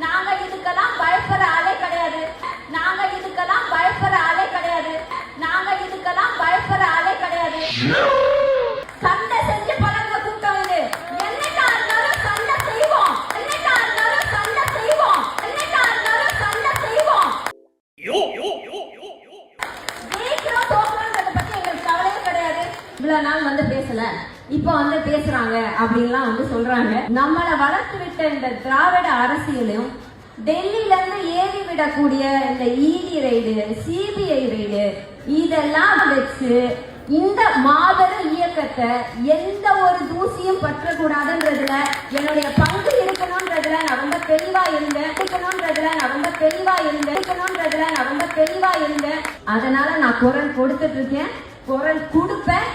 நாங்க இதுக்கெல்லாம் பயப்படுற ஆளே கிடையாது. நாங்க இதுக்கெல்லாம் பயப்படுற ஆளே கிடையாது. நாங்க இதுக்கெல்லாம் பயப்படுற ஆளே கிடையாது. சண்டை செஞ்சு பழங்க கூட்டம் இது. என்னைக்கா இருந்தாலும் சண்டை செய்வோம். என்னைக்கா இருந்தாலும் சண்டை செய்வோம். என்னைக்கா இருந்தாலும் சண்டை செய்வோம். ஜெயிக்கிறோம் தோக்குறோம்ன்றத பத்தி எங்களுக்கு கவலையே கிடையாது. இவ்வளவு நாள் வந்து பேசல, இப்ப வந்து பேசுறாங்க அப்படின்லாம் வந்து சொல்றாங்க. நம்மளை வளர்த்து விட்ட இந்த திராவிட அரசியலும் டெல்லியில இருந்து ஏறி விடக்கூடிய இந்த இடி ரைடு, சிபிஐ ரைடு இதெல்லாம் வச்சு இந்த மாபெரும் இயக்கத்தை எந்த ஒரு தூசியும் பற்றக்கூடாதுன்றதுல என்னுடைய பங்கு இருக்கணும்ன்றதுல நான் ரொம்ப தெளிவா இருந்தேன். அதனால நான் குரல் கொடுத்துட்டு இருக்கேன், குரல் கொடுப்பேன்.